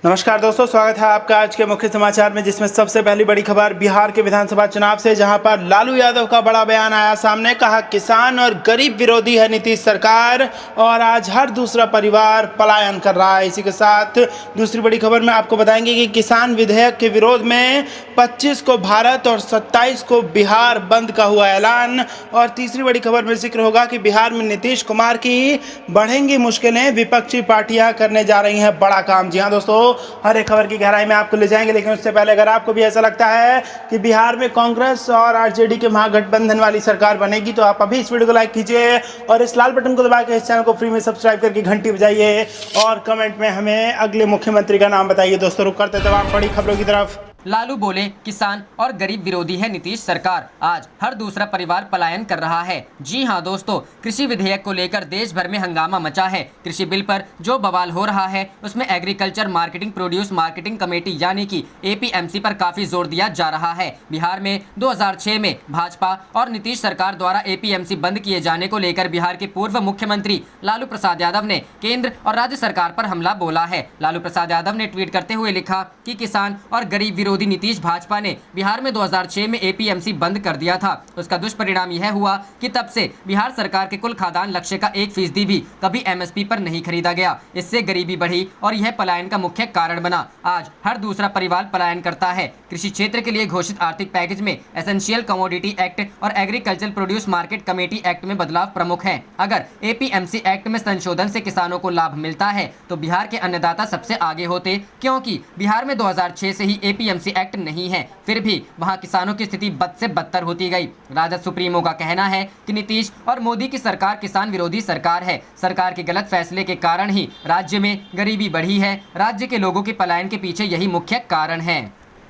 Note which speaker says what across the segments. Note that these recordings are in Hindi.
Speaker 1: नमस्कार दोस्तों, स्वागत है आपका आज के मुख्य समाचार में, जिसमें सबसे पहली बड़ी खबर बिहार के विधानसभा चुनाव से, जहां पर लालू यादव का बड़ा बयान आया सामने। कहा किसान और गरीब विरोधी है नीतीश सरकार और आज हर दूसरा परिवार पलायन कर रहा है। इसी के साथ दूसरी बड़ी खबर में आपको बताएंगे कि किसान विधेयक के विरोध में 25 को भारत और 27 को बिहार बंद का हुआ ऐलान। और तीसरी बड़ी खबर में जिक्र होगा कि बिहार में नीतीश कुमार की बढ़ेंगी मुश्किलें, विपक्षी पार्टियां करने जा रही हैं बड़ा काम। जी हाँ दोस्तों, हर एक खबर की गहराई में आपको ले जाएंगे, लेकिन उससे पहले अगर आपको भी ऐसा लगता है कि बिहार में कांग्रेस और आरजेडी के महागठबंधन वाली सरकार बनेगी, तो आप अभी इस वीडियो को लाइक कीजिए और इस लाल बटन को दबा के इस चैनल को फ्री में सब्सक्राइब करके घंटी बजाइए और कमेंट में हमें अगले मुख्यमंत्री का नाम बताइए। दोस्तों रुक करते तमाम बड़ी खबरों की तरफ।
Speaker 2: लालू बोले किसान और गरीब विरोधी है नीतीश सरकार, आज हर दूसरा परिवार पलायन कर रहा है। जी हां दोस्तों, कृषि विधेयक को लेकर देश भर में हंगामा मचा है। कृषि बिल पर जो बवाल हो रहा है उसमें agriculture marketing produce marketing committee यानी कि एपीएमसी पर काफी जोर दिया जा रहा है। बिहार में 2006 में भाजपा और नीतीश सरकार द्वारा एपीएमसी बंद किए जाने को लेकर बिहार के पूर्व मुख्यमंत्री लालू प्रसाद यादव ने केंद्र और राज्य सरकार पर हमला बोला है। लालू प्रसाद यादव ने ट्वीट करते हुए लिखा कि किसान और गरीब विरोधी नीतीश भाजपा ने बिहार में 2006 में एपीएमसी बंद कर दिया था। उसका दुष्परिणाम यह हुआ कि तब से बिहार सरकार के कुल खाद्यान्न लक्ष्य का 1% भी कभी एमएसपी पर नहीं खरीदा गया। इससे गरीबी बढ़ी और यह पलायन का मुख्य कारण बना। आज हर दूसरा परिवार पलायन करता है। कृषि क्षेत्र के लिए घोषित आर्थिक पैकेज में एसेंशियल कमोडिटी एक्ट और agriculture produce market committee act में बदलाव प्रमुख है। अगर एपीएमसी एक्ट में संशोधन से किसानों को लाभ मिलता है तो बिहार के अन्नदाता सबसे आगे होते, क्योंकि बिहार में 2006 से ही एपीएमसी एक्ट नहीं है, फिर भी वहां किसानों की स्थिति बद से बदतर होती गई। राजद सुप्रीमो का कहना है कि नीतीश और मोदी की सरकार किसान विरोधी सरकार है। सरकार के गलत फैसले के कारण ही राज्य में गरीबी बढ़ी है। राज्य के लोगों के पलायन के पीछे यही मुख्य कारण है।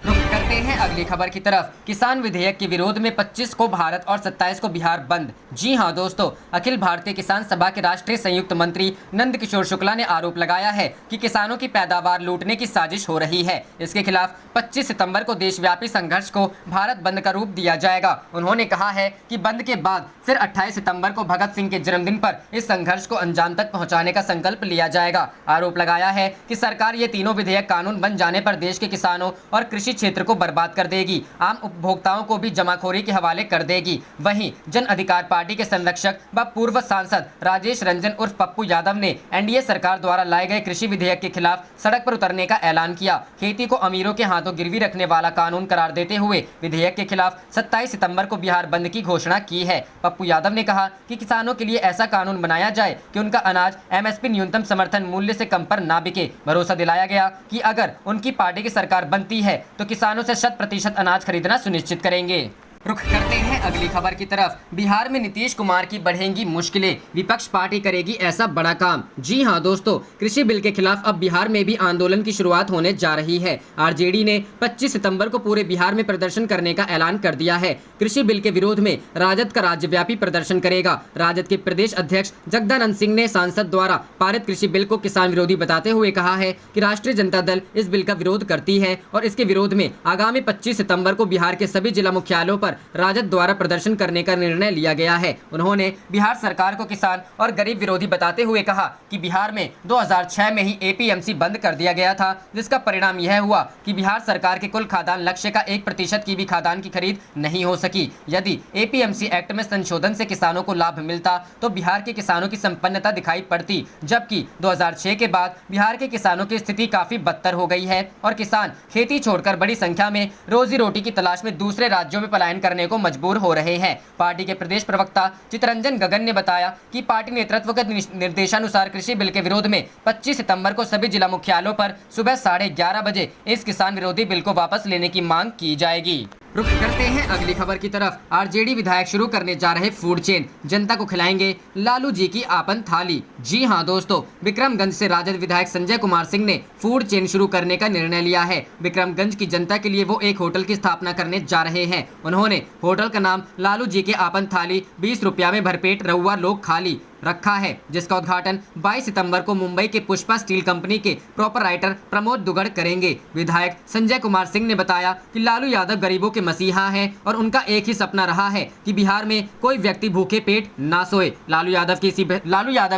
Speaker 2: रुक करते हैं अगली खबर की तरफ। किसान विधेयक के विरोध में 25 को भारत और 27 को बिहार बंद। जी हां दोस्तों, अखिल भारतीय किसान सभा के राष्ट्रीय संयुक्त मंत्री नंद किशोर शुक्ला ने आरोप लगाया है कि किसानों की पैदावार लूटने की साजिश हो रही है। इसके खिलाफ 25 सितंबर को देशव्यापी संघर्ष को भारत बंद का रूप दिया जाएगा। उन्होंने कहा है कि बंद के बाद फिर 28 सितंबर को भगत सिंह के जन्मदिन पर इस संघर्ष को अंजाम तक पहुँचाने का संकल्प लिया जाएगा। आरोप लगाया है कि सरकार ये तीनों विधेयक कानून बन जाने पर देश के किसानों और कृषि क्षेत्र को बर्बाद कर देगी, आम उपभोक्ताओं को भी जमाखोरी के हवाले कर देगी। वहीं जन अधिकार पार्टी के संरक्षक व पूर्व सांसद राजेश रंजन उर्फ पप्पू यादव ने एनडीए सरकार द्वारा लाए गए कृषि विधेयक के खिलाफ सड़क पर उतरने का ऐलान किया। खेती को अमीरों के हाथों गिरवी रखने वाला कानून करार देते हुए विधेयक के खिलाफ 27 सितंबर को बिहार बंद की घोषणा की है। पप्पू यादव ने कहा कि किसानों के लिए ऐसा कानून बनाया जाए कि उनका अनाज एमएसपी न्यूनतम समर्थन मूल्य से कम पर ना बिके। भरोसा दिलाया गया कि अगर उनकी पार्टी की सरकार बनती है तो किसानों से 100% अनाज खरीदना सुनिश्चित करेंगे। रुख करते हैं अगली खबर की तरफ। बिहार में नीतीश कुमार की बढ़ेंगी मुश्किलें, विपक्ष पार्टी करेगी ऐसा बड़ा काम। जी हां दोस्तों, कृषि बिल के खिलाफ अब बिहार में भी आंदोलन की शुरुआत होने जा रही है। आरजेडी ने 25 सितंबर को पूरे बिहार में प्रदर्शन करने का ऐलान कर दिया है। कृषि बिल के विरोध में राजद का राज्यव्यापी प्रदर्शन करेगा। राजद के प्रदेश अध्यक्ष जगदानंद सिंह ने सांसद द्वारा पारित कृषि बिल को किसान विरोधी बताते हुए कहा है कि राष्ट्रीय जनता दल इस बिल का विरोध करती है और इसके विरोध में आगामी 25 सितंबर को बिहार के सभी जिला मुख्यालयों पर राजद द्वारा प्रदर्शन करने का निर्णय लिया गया है। उन्होंने बिहार सरकार को किसान और गरीब विरोधी बताते हुए कहा कि बिहार में 2006 में ही एपीएमसी बंद कर दिया गया था, जिसका परिणाम यह हुआ कि बिहार सरकार के कुल खाद्यान्न लक्ष्य का 1% की भी खाद्यान्न की खरीद नहीं हो सकी। यदि एपीएमसी एक्ट में संशोधन से किसानों को लाभ मिलता तो बिहार के किसानों की संपन्नता दिखाई पड़ती, जबकि 2006 के बाद बिहार के किसानों की स्थिति काफी बदतर हो गई है और किसान खेती छोड़कर बड़ी संख्या में रोजी रोटी की तलाश में दूसरे राज्यों में पलायन करने को मजबूर हो रहे हैं। पार्टी के प्रदेश प्रवक्ता चितरंजन गगन ने बताया कि पार्टी नेतृत्व के निर्देशानुसार कृषि बिल के विरोध में 25 सितंबर को सभी जिला मुख्यालयों पर सुबह 11:30 बजे इस किसान विरोधी बिल को वापस लेने की मांग की जाएगी। रुक करते हैं अगली खबर की तरफ। आरजेडी विधायक शुरू करने जा रहे फूड चेन, जनता को खिलाएंगे लालू जी की आपन थाली। जी हां दोस्तों, विक्रमगंज से राजद विधायक संजय कुमार सिंह ने फूड चेन शुरू करने का निर्णय लिया है। विक्रमगंज की जनता के लिए वो एक होटल की स्थापना करने जा रहे हैं। उन्होंने होटल का नाम लालू जी के आपन थाली 20 रुपया में भरपेट रहुआ लोग खाली रखा है, जिसका उद्घाटन 22 सितंबर को मुंबई के पुष्पा स्टील कंपनी के प्रोपराइटर प्रमोद दुगड़ करेंगे। विधायक संजय कुमार सिंह ने बताया कि लालू यादव गरीबों के मसीहा हैं और उनका एक ही सपना रहा है कि बिहार में कोई व्यक्ति भूखे पेट ना सोए। लालू यादव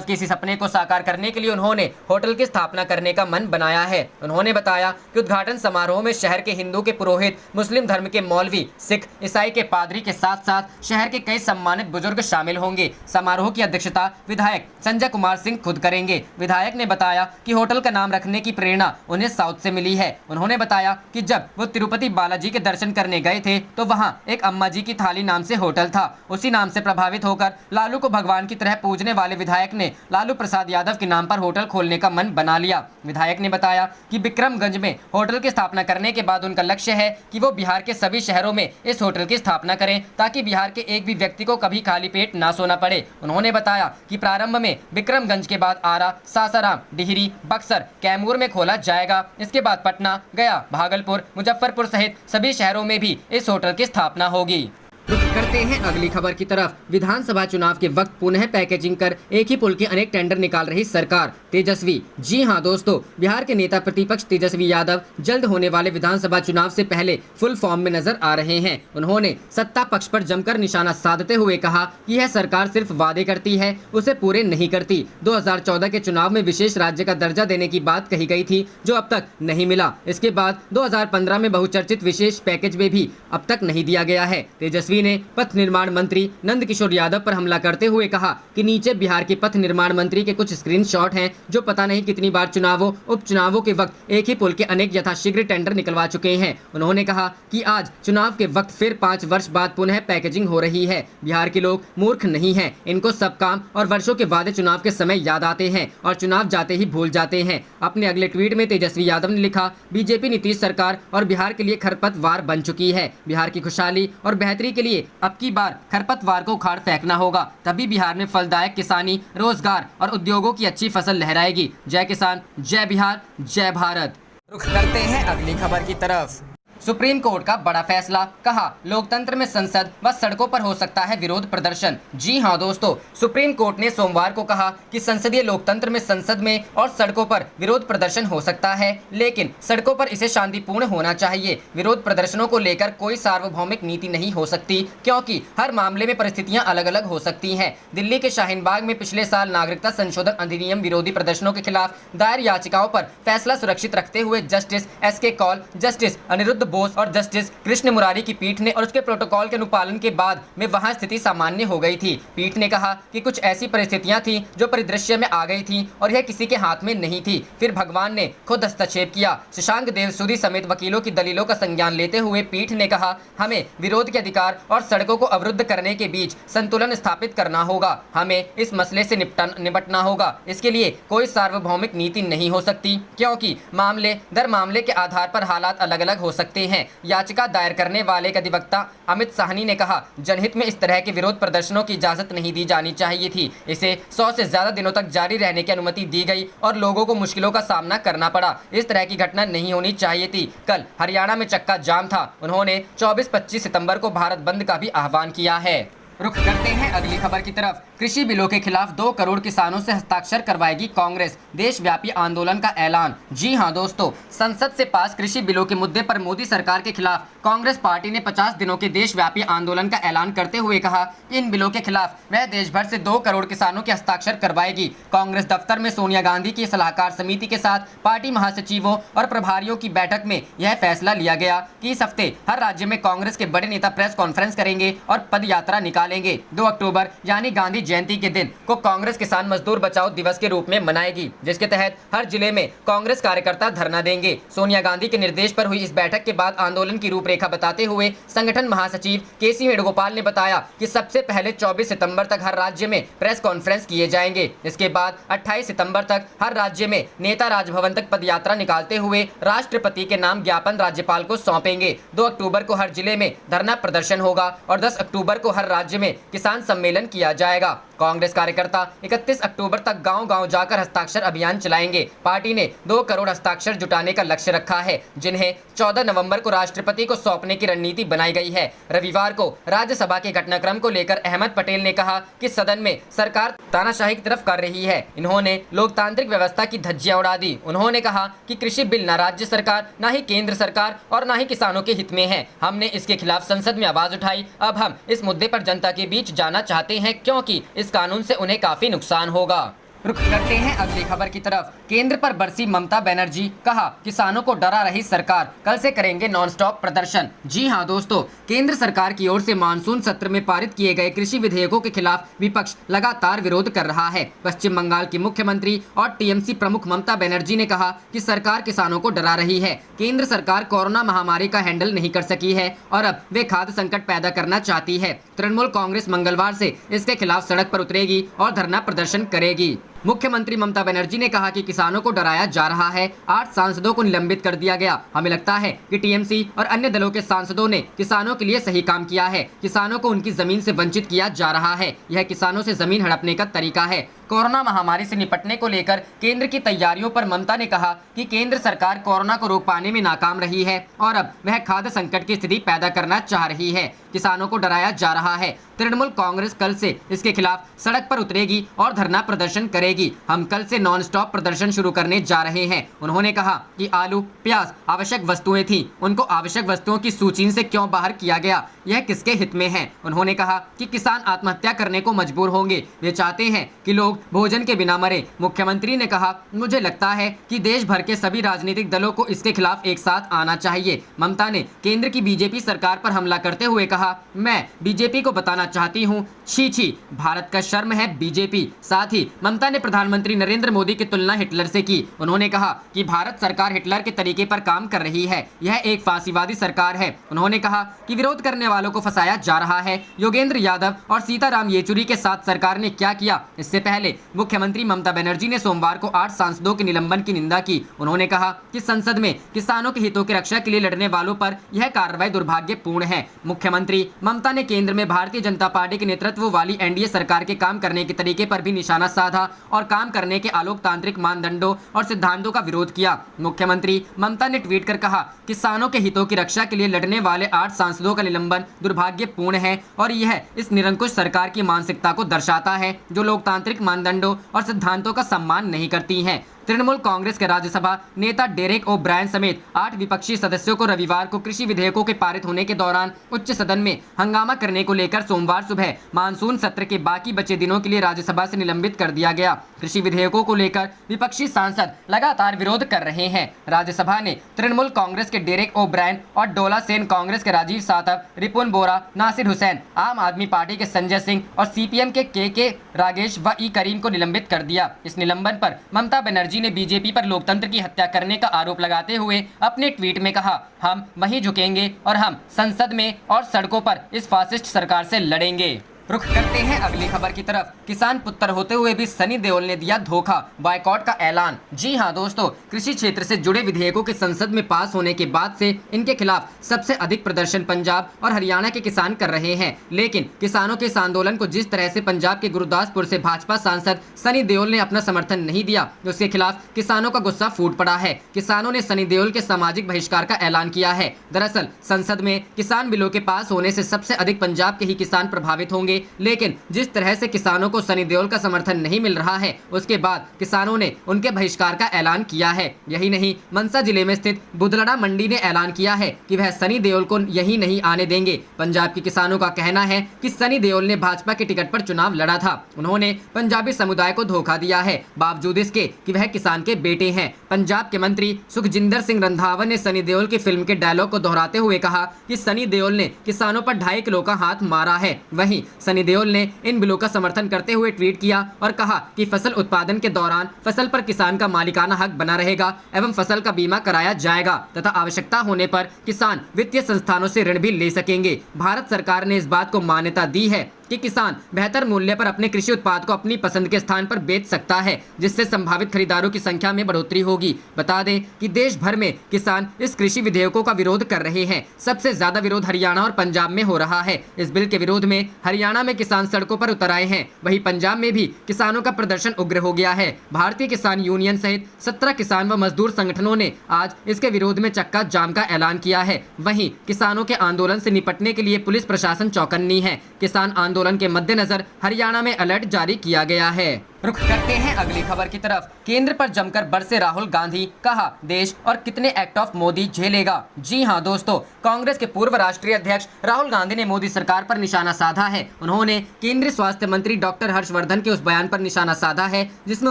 Speaker 2: के इसी सपने को साकार करने के लिए उन्होंने होटल की स्थापना करने का मन बनाया है। उन्होंने बताया कि उद्घाटन समारोह में शहर के हिंदू के पुरोहित, मुस्लिम धर्म के मौलवी, सिख ईसाई के पादरी के साथ साथ शहर के कई सम्मानित बुजुर्ग शामिल होंगे। समारोह की अध्यक्षता विधायक संजय कुमार सिंह खुद करेंगे। विधायक ने बताया कि होटल का नाम रखने की प्रेरणा उन्हें साउथ से मिली है। उन्होंने बताया कि जब वो तिरुपति बालाजी के दर्शन करने गए थे तो वहाँ एक अम्मा जी की थाली नाम से होटल था। उसी नाम से प्रभावित होकर लालू को भगवान की तरह पूजने वाले विधायक ने लालू प्रसाद यादव के नाम पर होटल खोलने का मन बना लिया। विधायक ने बताया कि विक्रमगंज में होटल की स्थापना करने के बाद उनका लक्ष्य है कि वो बिहार के सभी शहरों में इस होटल की स्थापना करें ताकि बिहार के एक भी व्यक्ति को कभी खाली पेट ना सोना पड़े। उन्होंने बताया कि प्रारंभ में विक्रमगंज के बाद आरा, सासाराम, डिहरी, बक्सर, कैमूर में खोला जाएगा। इसके बाद पटना, गया, भागलपुर, मुजफ्फरपुर सहित सभी शहरों में भी इस होटल की स्थापना होगी। रुख करते हैं अगली खबर की तरफ। विधानसभा चुनाव के वक्त पुनः पैकेजिंग कर एक ही पुल के अनेक टेंडर निकाल रही सरकार। तेजस्वी, जी हां दोस्तों, बिहार के नेता प्रतिपक्ष तेजस्वी यादव जल्द होने वाले विधानसभा चुनाव से पहले फुल फॉर्म में नजर आ रहे हैं। उन्होंने सत्ता पक्ष पर जमकर निशाना साधते हुए कहा कि यह सरकार सिर्फ वादे करती है, उसे पूरे नहीं करती। 2014 के चुनाव में विशेष राज्य का दर्जा देने की बात कही गई थी, जो अब तक नहीं मिला। इसके बाद 2015 में बहुचर्चित विशेष पैकेज में भी अब तक नहीं दिया गया है। तेजस्वी ने पथ निर्माण मंत्री नंद किशोर यादव पर हमला करते हुए कहा कि नीचे बिहार के पथ निर्माण मंत्री के कुछ स्क्रीनशॉट हैं जो पता नहीं कितनी बार चुनावों उपचुनावों के वक्त एक ही पुल के अनेक यथाशीघ्र टेंडर निकलवा चुके हैं। उन्होंने कहा कि आज चुनाव के वक्त फिर 5 वर्ष बाद पुनः पैकेजिंग हो रही है। बिहार के लोग मूर्ख नहीं हैं, इनको सब काम और वर्षों के वादे चुनाव के समय याद आते हैं और चुनाव जाते ही भूल जाते हैं। अपने अगले ट्वीट में तेजस्वी यादव ने लिखा, बीजेपी नीतीश सरकार और बिहार के लिए खरपतवार बन चुकी है। बिहार की खुशहाली और बेहतरी के लिए अब की बार खरपतवार को उखाड़ फेंकना होगा, तभी बिहार में फलदायक किसानी, रोजगार और उद्योगों की अच्छी फसल लहराएगी। जय किसान, जय बिहार, जय भारत। रुख करते हैं अगली खबर की तरफ। सुप्रीम कोर्ट का बड़ा फैसला, कहा लोकतंत्र में संसद व सड़कों पर हो सकता है विरोध प्रदर्शन। जी हां दोस्तों, सुप्रीम कोर्ट ने सोमवार को कहा कि संसदीय लोकतंत्र में संसद में और सड़कों पर विरोध प्रदर्शन हो सकता है, लेकिन सड़कों पर इसे शांतिपूर्ण होना चाहिए। विरोध प्रदर्शनों को लेकर कोई सार्वभौमिक नीति नहीं हो सकती, क्योंकि हर मामले में परिस्थितियां अलग अलग हो सकती हैं। दिल्ली के शाहीन बाग में पिछले साल नागरिकता संशोधन अधिनियम विरोधी प्रदर्शनों के खिलाफ दायर याचिकाओं पर फैसला सुरक्षित रखते हुए justice SK Kaul, justice Aniruddha Bose और जस्टिस कृष्ण मुरारी की पीठ ने और उसके प्रोटोकॉल के अनुपालन के बाद में वहां स्थिति सामान्य हो गई थी। पीठ ने कहा कि कुछ ऐसी परिस्थितियां थी जो परिदृश्य में आ गई थी और यह किसी के हाथ में नहीं थी। फिर भगवान ने खुद हस्तक्षेप किया। शशांक देव सूदी समेत वकीलों की दलीलों का संज्ञान लेते हुए पीठ ने कहा, हमें विरोध के अधिकार और सड़कों को अवरुद्ध करने के बीच संतुलन स्थापित करना होगा। हमें इस मसले से निपटना होगा। इसके लिए कोई सार्वभौमिक नीति नहीं हो सकती, क्योंकि मामले दर मामले के आधार पर हालात अलग अलग हो सकते हैं। याचिका दायर करने वाले के अधिवक्ता अमित साहनी ने कहा, जनहित में इस तरह के विरोध प्रदर्शनों की इजाजत नहीं दी जानी चाहिए थी। इसे 100 से ज्यादा दिनों तक जारी रहने की अनुमति दी गई और लोगों को मुश्किलों का सामना करना पड़ा। इस तरह की घटना नहीं होनी चाहिए थी। कल हरियाणा में चक्का जाम था। उन्होंने 24-25 सितंबर को भारत बंद का भी आह्वान किया है। रुख करते हैं अगली खबर की तरफ। कृषि बिलों के खिलाफ 2 करोड़ किसानों से हस्ताक्षर करवाएगी कांग्रेस, देशव्यापी आंदोलन का ऐलान। जी हां दोस्तों, संसद से पास कृषि बिलों के मुद्दे पर मोदी सरकार के खिलाफ कांग्रेस पार्टी ने 50 दिनों के देशव्यापी आंदोलन का ऐलान करते हुए कहा कि इन बिलों के खिलाफ वह देश भर से 2 करोड़ किसानों के हस्ताक्षर करवाएगी। कांग्रेस दफ्तर में सोनिया गांधी की सलाहकार समिति के साथ पार्टी महासचिवों और प्रभारियों की बैठक में यह फैसला लिया गया कि इस हफ्ते हर राज्य में कांग्रेस के बड़े नेता प्रेस कॉन्फ्रेंस करेंगे और पद यात्रा निकालेंगे। 2 अक्टूबर यानी गांधी जयंती के दिन को कांग्रेस किसान मजदूर बचाओ दिवस के रूप में मनाएगी, जिसके तहत हर जिले में कांग्रेस कार्यकर्ता धरना देंगे। सोनिया गांधी के निर्देश पर हुई इस बैठक के बाद आंदोलन की रूपरेखा बताते हुए संगठन महासचिव KC वेणुगोपाल ने बताया कि सबसे पहले 24 सितंबर तक हर राज्य में प्रेस कॉन्फ्रेंस किए जाएंगे। इसके बाद 28 सितंबर तक हर राज्य में नेता राजभवन तक पदयात्रा निकालते हुए राष्ट्रपति के नाम ज्ञापन राज्यपाल को सौंपेंगे। 2 अक्टूबर को हर जिले में धरना प्रदर्शन होगा और 10 अक्टूबर को हर राज्य में किसान सम्मेलन किया जाएगा। कांग्रेस कार्यकर्ता 31 अक्टूबर तक गांव-गांव जाकर हस्ताक्षर अभियान चलाएंगे। पार्टी ने 2 करोड़ हस्ताक्षर जुटाने का लक्ष्य रखा है, जिन्हें 14 नवंबर को राष्ट्रपति को सौंपने की रणनीति बनाई गई है। रविवार को राज्यसभा के घटनाक्रम को लेकर अहमद पटेल ने कहा कि सदन में सरकार तानाशाही की तरफ कर रही है। इन्होंने लोकतांत्रिक व्यवस्था की धज्जियां उड़ा दी। उन्होंने कहा कि कृषि बिल न राज्य सरकार, न ही केंद्र सरकार और न ही किसानों के हित में है। हमने इसके खिलाफ संसद में आवाज उठाई। अब हम इस मुद्दे पर जनता के बीच जाना चाहते हैं, क्योंकि इस कानून से उन्हें काफी नुकसान होगा। रुख करते हैं अगली खबर की तरफ। केंद्र पर बरसी ममता बनर्जी, कहा किसानों को डरा रही सरकार, कल से करेंगे नॉनस्टॉप प्रदर्शन। जी हां दोस्तों, केंद्र सरकार की ओर से मानसून सत्र में पारित किए गए कृषि विधेयकों के खिलाफ विपक्ष लगातार विरोध कर रहा है। पश्चिम बंगाल की मुख्यमंत्री और टीएमसी प्रमुख ममता बनर्जी ने कहा कि सरकार किसानों को डरा रही है। केंद्र सरकार कोरोना महामारी का हैंडल नहीं कर सकी है और अब वे खाद्य संकट पैदा करना चाहती है। तृणमूल कांग्रेस मंगलवार से इसके खिलाफ सड़क पर उतरेगी और धरना प्रदर्शन करेगी। मुख्यमंत्री ममता बनर्जी ने कहा कि किसानों को डराया जा रहा है। 8 सांसदों को निलंबित कर दिया गया। हमें लगता है कि टीएमसी और अन्य दलों के सांसदों ने किसानों के लिए सही काम किया है। किसानों को उनकी जमीन से वंचित किया जा रहा है। यह किसानों से जमीन हड़पने का तरीका है। कोरोना महामारी से निपटने को लेकर केंद्र की तैयारियों पर ममता ने कहा कि केंद्र सरकार कोरोना को रोक पाने में नाकाम रही है और अब वह खाद्य संकट की स्थिति पैदा करना चाह रही है। किसानों को डराया जा रहा है। तृणमूल कांग्रेस कल से इसके खिलाफ सड़क पर उतरेगी और धरना प्रदर्शन करेगी। हम कल से नॉन स्टॉप प्रदर्शन शुरू करने जा रहे हैं। उन्होंने कहा कि आलू, प्याज आवश्यक वस्तुएं थी, उनको आवश्यक वस्तुओं की सूची से क्यों बाहर किया गया, यह किसके हित में है। उन्होंने कहा कि किसान आत्महत्या करने को मजबूर होंगे। वे चाहते हैं कि लोग भोजन के बिना मरे। मुख्यमंत्री ने कहा, मुझे लगता है कि देश भर के सभी राजनीतिक दलों को इसके खिलाफ एक साथ आना चाहिए। ममता ने केंद्र की बीजेपी सरकार पर हमला करते हुए कहा, मैं बीजेपी को बताना चाहती हूँ, छी छी, भारत का शर्म है बीजेपी। साथ ही ममता ने प्रधानमंत्री नरेंद्र मोदी की तुलना हिटलर से की। उन्होंने कहा कि भारत सरकार हिटलर के तरीके पर काम कर रही है। यह एक फांसीवादी सरकार है। उन्होंने कहा कि विरोध करने वालों को फंसाया जा रहा है। योगेंद्र यादव और सीताराम येचुरी के साथ सरकार ने क्या किया। इससे पहले मुख्यमंत्री ममता बनर्जी ने सोमवार को 8 सांसदों के निलंबन की निंदा की। उन्होंने कहा कि संसद में किसानों के हितों की रक्षा के लिए लड़ने वालों पर यह कार्रवाई दुर्भाग्यपूर्ण है। मुख्यमंत्री ममता ने केंद्र में भारतीय जनता पार्टी के नेतृत्व वाली एनडीए सरकार के काम करने के तरीके पर भी निशाना साधा और काम करने के अलोकतांत्रिक मानदंडों और सिद्धांतों का विरोध किया। मुख्यमंत्री ममता ने ट्वीट कर कहा, किसानों के हितों की रक्षा के लिए लड़ने वाले 8 सांसदों का निलंबन दुर्भाग्यपूर्ण है और यह इस निरंकुश सरकार की मानसिकता को दर्शाता है जो लोकतांत्रिक मानदंडों और सिद्धांतों का सम्मान नहीं करती है। तृणमूल कांग्रेस के राज्यसभा नेता डेरेक ओ ब्रायन समेत 8 विपक्षी सदस्यों को रविवार को कृषि विधेयकों के पारित होने के दौरान उच्च सदन में हंगामा करने को लेकर सोमवार सुबह मानसून सत्र के बाकी बचे दिनों के लिए राज्यसभा से निलंबित कर दिया गया। कृषि विधेयकों को लेकर विपक्षी सांसद लगातार विरोध कर रहे हैं। राज्यसभा ने तृणमूल कांग्रेस के डेरेक ओ ब्रायन और डोला सेन, कांग्रेस के राजीव सातव, रिपुन बोरा, नासिर हुसैन, आम आदमी पार्टी के संजय सिंह और सीपीएम के रागेश व ई करीम को निलंबित कर दिया। इस निलंबन पर ममता बनर्जी ने बीजेपी पर लोकतंत्र की हत्या करने का आरोप लगाते हुए अपने ट्वीट में कहा, हम वहीं झुकेंगे और हम संसद में और सड़कों पर इस फासिस्ट सरकार से लड़ेंगे। रुख करते हैं अगली खबर की तरफ। किसान पुत्र होते हुए भी सनी देओल ने दिया धोखा, बायकॉट का ऐलान। जी हां दोस्तों, कृषि क्षेत्र से जुड़े विधेयकों के संसद में पास होने के बाद से इनके खिलाफ सबसे अधिक प्रदर्शन पंजाब और हरियाणा के किसान कर रहे हैं। लेकिन किसानों के इस आंदोलन को जिस तरह से पंजाब के गुरदासपुर से भाजपा सांसद सनी देओल ने अपना समर्थन नहीं दिया, उसके खिलाफ किसानों का गुस्सा फूट पड़ा है। किसानों ने सनी देओल के सामाजिक बहिष्कार का ऐलान किया है। दरअसल संसद में किसान बिलों के पास होने से सबसे अधिक पंजाब के ही किसान प्रभावित होंगे, लेकिन जिस तरह से किसानों को सनी देओल का समर्थन नहीं मिल रहा है, उसके बाद किसानों ने उनके बहिष्कार का ऐलान किया है। यही नहीं, मनसा जिले में स्थित बुधलड़ा मंडी ने ऐलान किया है कि वह सनी देओल को यही नहीं आने देंगे। पंजाब के किसानों का कहना है कि सनी देओल ने भाजपा के टिकट पर चुनाव लड़ा था। उन्होंने पंजाबी समुदाय को धोखा दिया है, बावजूद इसके कि वह किसान के बेटे हैं। पंजाब के मंत्री सुखजिंदर सिंह रंधावा ने सनी देओल की फिल्म के डायलॉग को दोहराते हुए कहा कि सनी देओल ने किसानों पर 2.5 किलो का हाथ मारा है। वहीं सनी देओल ने इन बिलों का समर्थन करते हुए ट्वीट किया और कहा कि फसल उत्पादन के दौरान फसल पर किसान का मालिकाना हक बना रहेगा एवं फसल का बीमा कराया जाएगा तथा आवश्यकता होने पर किसान वित्तीय संस्थानों से ऋण भी ले सकेंगे। भारत सरकार ने इस बात को मान्यता दी है कि किसान बेहतर मूल्य पर अपने कृषि उत्पाद को अपनी पसंद के स्थान पर बेच सकता है, जिससे संभावित खरीदारों की संख्या में बढ़ोतरी होगी। बता दें कि देश भर में किसान इस कृषि विधेयकों का विरोध कर रहे हैं। सबसे ज्यादा विरोध हरियाणा और पंजाब में हो रहा है। इस बिल के विरोध में हरियाणा में किसान सड़कों पर उतर आए हैं, वहीं पंजाब में भी किसानों का प्रदर्शन उग्र हो गया है। भारतीय किसान यूनियन सहित 17 किसान व मजदूर संगठनों ने आज इसके विरोध में चक्का जाम का ऐलान किया है। वहीं किसानों के आंदोलन से निपटने के लिए पुलिस प्रशासन चौकन्नी है। किसान आंदोलन के मद्देनजर हरियाणा में अलर्ट जारी किया गया है। रुख करते हैं अगली खबर की तरफ। केंद्र पर जमकर बरसे राहुल गांधी, कहा देश और कितने एक्ट ऑफ मोदी झेलेगा। जी हां दोस्तों, कांग्रेस के पूर्व राष्ट्रीय अध्यक्ष राहुल गांधी ने मोदी सरकार पर निशाना साधा है। उन्होंने केंद्रीय स्वास्थ्य मंत्री डॉक्टर हर्षवर्धन के उस बयान पर निशाना साधा है जिसमें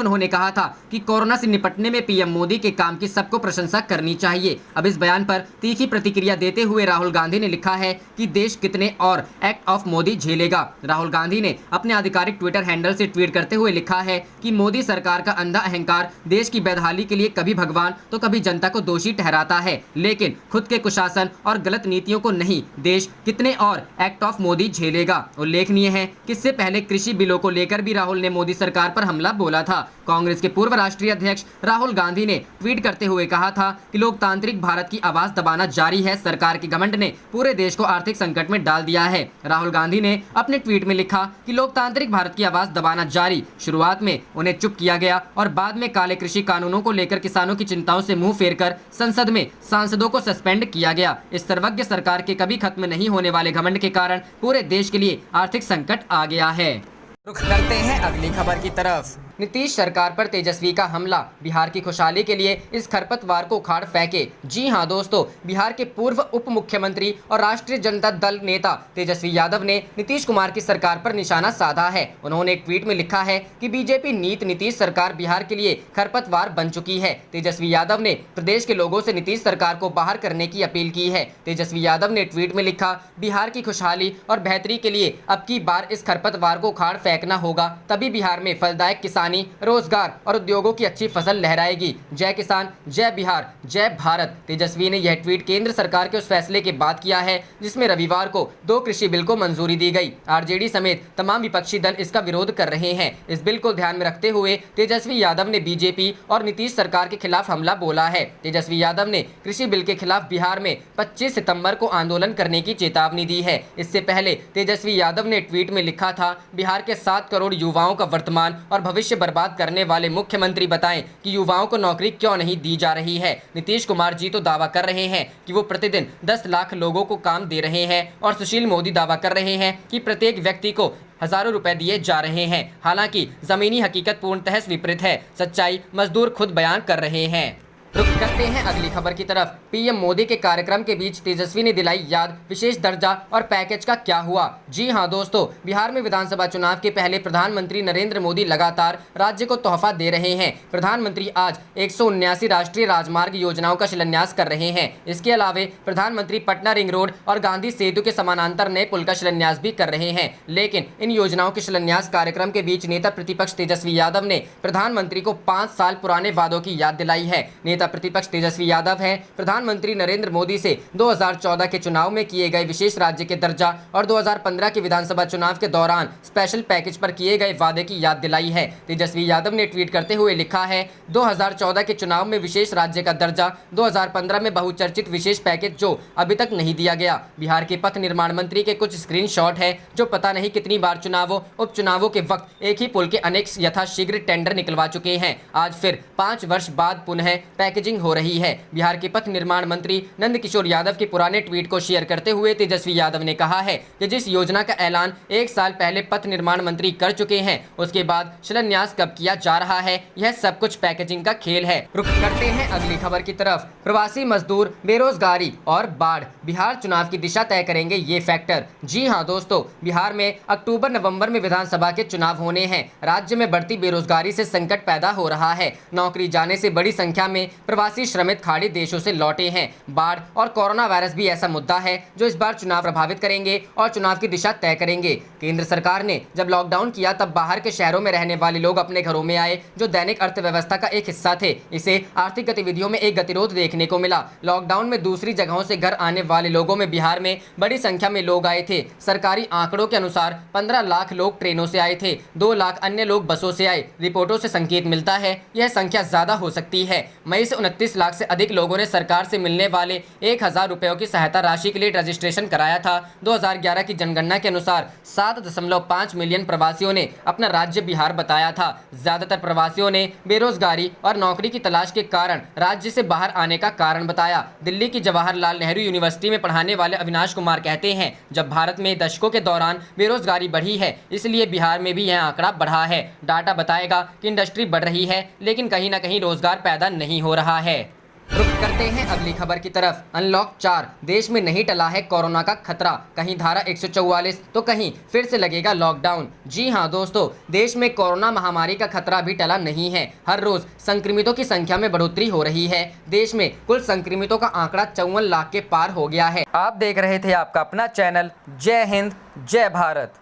Speaker 2: उन्होंने कहा था कि कोरोना से निपटने में पीएम मोदी के काम की सबको प्रशंसा करनी चाहिए। अब इस बयान पर तीखी प्रतिक्रिया देते हुए राहुल गांधी ने लिखा है कि देश कितने और एक्ट ऑफ मोदी झेलेगा। राहुल गांधी ने अपने आधिकारिक ट्विटर हैंडल से ट्वीट करते हुए लिखा है कि मोदी सरकार का अंधा अहंकार देश की बदहाली के लिए कभी भगवान तो कभी जनता को दोषी ठहराता है, लेकिन खुद के कुशासन और गलत नीतियों को नहीं। देश कितने और एक्ट ऑफ मोदी झेलेगा। उल्लेखनीय है कि इससे पहले कृषि बिलों को लेकर भी राहुल ने मोदी सरकार पर हमला बोला था। कांग्रेस के पूर्व राष्ट्रीय अध्यक्ष राहुल गांधी ने ट्वीट करते हुए कहा था कि लोकतांत्रिक भारत की आवाज दबाना जारी है। सरकार के घमंड ने पूरे देश को आर्थिक संकट में डाल दिया है। राहुल गांधी ने अपने ट्वीट में लिखा कि लोकतांत्रिक भारत की आवाज दबाना जारी। शुरुआत में उन्हें चुप किया गया और बाद में काले कृषि कानूनों को लेकर किसानों की चिंताओं से मुंह फेरकर संसद में सांसदों को सस्पेंड किया गया। इस सर्वज्ञ सरकार के कभी खत्म नहीं होने वाले घमंड के कारण पूरे देश के लिए आर्थिक संकट आ गया है। रुख करते हैं अगली खबर की तरफ। नीतीश सरकार पर तेजस्वी का हमला, बिहार की खुशहाली के लिए इस खरपतवार को उखाड़ फेंके। जी हां दोस्तों, बिहार के पूर्व उप मुख्यमंत्री और राष्ट्रीय जनता दल नेता तेजस्वी यादव ने नीतीश कुमार की सरकार पर निशाना साधा है। उन्होंने एक ट्वीट में लिखा है कि बीजेपी नीत नीतीश सरकार बिहार के लिए खरपतवार बन चुकी है। तेजस्वी यादव ने प्रदेश के लोगों से नीतीश सरकार को बाहर करने की अपील की है। तेजस्वी यादव ने ट्वीट में लिखा, बिहार की खुशहाली और बेहतरी के लिए अब की बार इस खरपतवार को उखाड़ फेंकना होगा, तभी बिहार में फलदायक किसानी, रोजगार और उद्योगों की अच्छी फसल लहराएगी। जय किसान, जय बिहार, जय भारत। तेजस्वी ने यह ट्वीट केंद्र सरकार के उस फैसले के बाद किया है जिसमें रविवार को 2 कृषि बिल को मंजूरी दी गई। आरजेडी समेत तमाम विपक्षी दल इसका विरोध कर रहे हैं। इस बिल को ध्यान में रखते हुए तेजस्वी यादव ने बीजेपी और नीतीश सरकार के खिलाफ हमला बोला है। तेजस्वी यादव ने कृषि बिल के खिलाफ बिहार में 25 सितंबर को आंदोलन करने की चेतावनी दी है। इससे पहले तेजस्वी यादव ने ट्वीट में लिखा था, बिहार के 7 करोड़ युवाओं का वर्तमान और भविष्य बर्बाद करने वाले मुख्यमंत्री बताएं कि युवाओं को नौकरी क्यों नहीं दी जा रही है। नीतीश कुमार जी तो दावा कर रहे हैं कि वो प्रतिदिन 10 लाख लोगों को काम दे रहे हैं और सुशील मोदी दावा कर रहे हैं कि प्रत्येक व्यक्ति को हजारों रुपए दिए जा रहे हैं। हालांकि जमीनी हकीकत पूर्णतः विपरीत है। सच्चाई मजदूर खुद बयान कर रहे हैं। रुख करते हैं अगली खबर की तरफ। पीएम मोदी के कार्यक्रम के बीच तेजस्वी ने दिलाई याद विशेष दर्जा और पैकेज का क्या हुआ। जी हां दोस्तों, बिहार में विधानसभा चुनाव के पहले प्रधानमंत्री नरेंद्र मोदी लगातार राज्य को तोहफा दे रहे हैं। प्रधानमंत्री आज 179 राष्ट्रीय राजमार्ग योजनाओं का शिलान्यास कर रहे हैं। इसके अलावा प्रधानमंत्री पटना रिंग रोड और गांधी सेतु के समानांतर नए पुल का शिलान्यास भी कर रहे हैं। लेकिन इन योजनाओं के शिलान्यास कार्यक्रम के बीच नेता प्रतिपक्ष तेजस्वी यादव ने प्रधानमंत्री को 5 साल पुराने वादों की याद दिलाई है। नेता प्रतिपक्ष तेजस्वी यादव हैं प्रधानमंत्री नरेंद्र मोदी से 2014 के चुनाव में किए गए विशेष राज्य के दर्जा और 2015 के विधानसभा चुनाव के दौरान स्पेशल पैकेज पर किए गए वादे की याद दिलाई है। तेजस्वी यादव ने ट्वीट करते हुए लिखा है, 2014 के चुनाव में विशेष राज्य का दर्जा, 2015 में बहुचर्चित विशेष पैकेज जो अभी तक नहीं दिया गया। बिहार के पथ निर्माण मंत्री के कुछ स्क्रीनशॉट है जो पता नहीं कितनी बार चुनावों उपचुनावों के वक्त एक ही पुल के अनेक यथाशीघ्र टेंडर निकलवा चुके हैं। आज फिर 5 वर्ष बाद पुनः पैकेजिंग हो रही है। बिहार के पथ निर्माण मंत्री नंदकिशोर यादव के पुराने ट्वीट को शेयर करते हुए तेजस्वी यादव ने कहा है कि जिस योजना का ऐलान 1 साल पहले पथ निर्माण मंत्री कर चुके हैं, उसके बाद शिलान्यास कब किया जा रहा है, यह सब कुछ पैकेजिंग का खेल है। रुख करते हैं अगली खबर की तरफ। प्रवासी मजदूर, बेरोजगारी और बाढ़ बिहार चुनाव की दिशा तय करेंगे ये फैक्टर। जी हां दोस्तों, बिहार में अक्टूबर नवंबर में विधानसभा के चुनाव होने हैं। राज्य में बढ़ती बेरोजगारी से संकट पैदा हो रहा है। नौकरी जाने से बड़ी संख्या में प्रवासी श्रमिक खाड़ी देशों से लौटे हैं। बाढ़ और कोरोना वायरस भी ऐसा मुद्दा है जो इस बार चुनाव प्रभावित करेंगे और चुनाव की दिशा तय करेंगे। केंद्र सरकार ने जब लॉकडाउन किया तब बाहर के शहरों में रहने वाले लोग अपने घरों में आए, जो दैनिक अर्थव्यवस्था का एक हिस्सा थे। इसे आर्थिक गतिविधियों में एक गतिरोध देखने को मिला। लॉकडाउन में दूसरी जगहों से घर आने वाले लोगों में बिहार में बड़ी संख्या में लोग आए थे। सरकारी आंकड़ों के अनुसार 15 लाख लोग ट्रेनों से आए थे, 2 लाख अन्य लोग बसों से आए। रिपोर्टों से संकेत मिलता है यह संख्या ज्यादा हो सकती है। मई से 29 लाख से अधिक लोगों ने सरकार से मिलने वाले 1000 रुपयों की सहायता राशि के लिए रजिस्ट्रेशन कराया था। 2011 की जनगणना के अनुसार 7.5 मिलियन प्रवासियों ने अपना राज्य बिहार बताया था। ज्यादातर प्रवासियों ने बेरोजगारी और नौकरी की तलाश के कारण राज्य से बाहर आने का कारण बताया। दिल्ली की जवाहरलाल नेहरू यूनिवर्सिटी में पढ़ाने वाले अविनाश कुमार कहते हैं, जब भारत में दशकों के दौरान बेरोजगारी बढ़ी है, इसलिए बिहार में भी यह आंकड़ा बढ़ा है। डाटा बताएगा कि इंडस्ट्री बढ़ रही है, लेकिन कहीं ना कहीं रोजगार पैदा नहीं हो रहा है। रुक करते हैं अगली खबर की तरफ। अनलॉक 4, देश में नहीं टला है कोरोना का खतरा। कहीं धारा 144 तो कहीं फिर से लगेगा लॉकडाउन। जी हां दोस्तों, देश में कोरोना महामारी का खतरा भी टला नहीं है। हर रोज संक्रमितों की संख्या में बढ़ोतरी हो रही है। देश में कुल संक्रमितों का आंकड़ा 54 लाख के पार हो गया है। आप देख रहे थे आपका अपना चैनल जय हिंद जय भारत।